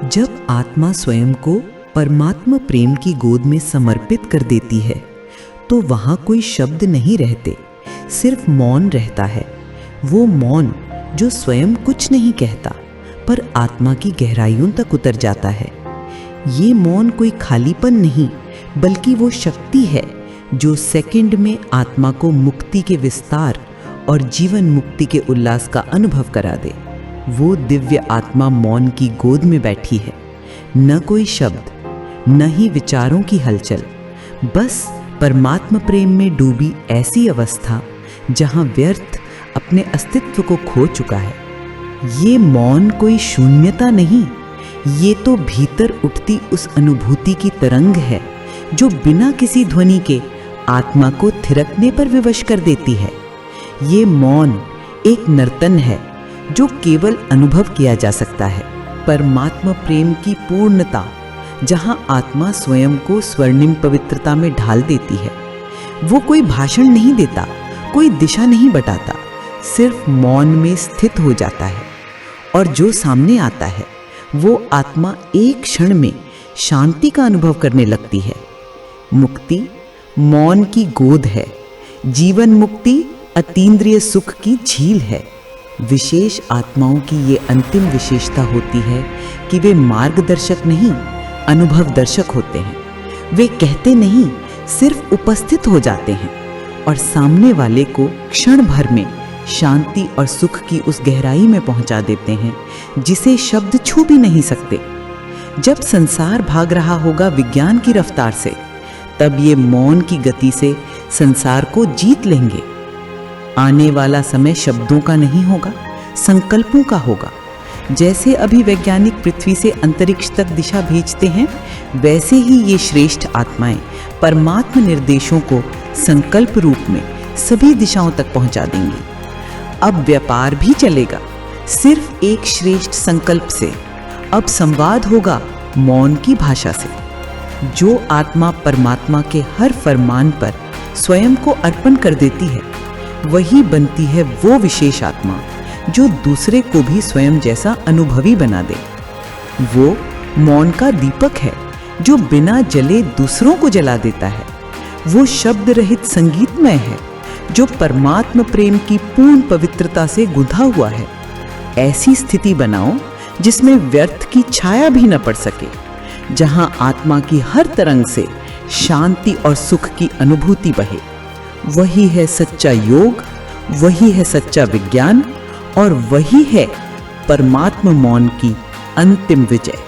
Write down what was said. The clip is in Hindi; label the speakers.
Speaker 1: जब आत्मा स्वयं को परमात्मा प्रेम की गोद में समर्पित कर देती है तो वहाँ कोई शब्द नहीं रहते, सिर्फ मौन रहता है। वो मौन जो स्वयं कुछ नहीं कहता पर आत्मा की गहराइयों तक उतर जाता है। ये मौन कोई खालीपन नहीं बल्कि वो शक्ति है जो सेकंड में आत्मा को मुक्ति के विस्तार और जीवन मुक्ति के उल्लास का अनुभव करा दे। वो दिव्य आत्मा मौन की गोद में बैठी है, न कोई शब्द, न ही विचारों की हलचल, बस परमात्मा प्रेम में डूबी ऐसी अवस्था जहां व्यर्थ अपने अस्तित्व को खो चुका है। ये मौन कोई शून्यता नहीं, ये तो भीतर उठती उस अनुभूति की तरंग है जो बिना किसी ध्वनि के आत्मा को थिरकने पर विवश कर देती है। ये मौन एक नर्तन है जो केवल अनुभव किया जा सकता है। परमात्मा प्रेम की पूर्णता जहां आत्मा स्वयं को स्वर्णिम पवित्रता में ढाल देती है। वो कोई भाषण नहीं देता, कोई दिशा नहीं बताता, सिर्फ मौन में स्थित हो जाता है और जो सामने आता है वो आत्मा एक क्षण में शांति का अनुभव करने लगती है। मुक्ति मौन की गोद है, जीवन मुक्ति अतीन्द्रिय सुख की झील है। विशेष आत्माओं की ये अंतिम विशेषता होती है कि वे मार्गदर्शक नहीं, अनुभव दर्शक होते हैं। वे कहते नहीं, सिर्फ उपस्थित हो जाते हैं और सामने वाले को क्षण भर में शांति और सुख की उस गहराई में पहुंचा देते हैं जिसे शब्द छू भी नहीं सकते। जब संसार भाग रहा होगा विज्ञान की रफ्तार से, तब ये मौन की गति से संसार को जीत लेंगे। आने वाला समय शब्दों का नहीं होगा, संकल्पों का होगा। जैसे अभी वैज्ञानिक पृथ्वी से अंतरिक्ष तक दिशा भेजते हैं, वैसे ही ये श्रेष्ठ आत्माएं परमात्मा निर्देशों को संकल्प रूप में सभी दिशाओं तक पहुंचा देंगी। अब व्यापार भी चलेगा सिर्फ एक श्रेष्ठ संकल्प से। अब संवाद होगा मौन की भाषा से। जो आत्मा परमात्मा के हर फरमान पर स्वयं को अर्पण कर देती है, वही बनती है वो विशेष आत्मा जो दूसरे को भी स्वयं जैसा अनुभवी बना दे। वो मौन का दीपक है जो बिना जले दूसरों को जला देता है। वो शब्द रहित संगीतमय है जो परमात्मा प्रेम की पूर्ण पवित्रता से गुंथा हुआ है। ऐसी स्थिति बनाओ जिसमें व्यर्थ की छाया भी न पड़ सके, जहां आत्मा की हर तरंग से शांति और सुख की अनुभूति बहे। वही है सच्चा योग, वही है सच्चा विज्ञान और वही है परमात्मा मौन की अंतिम विजय।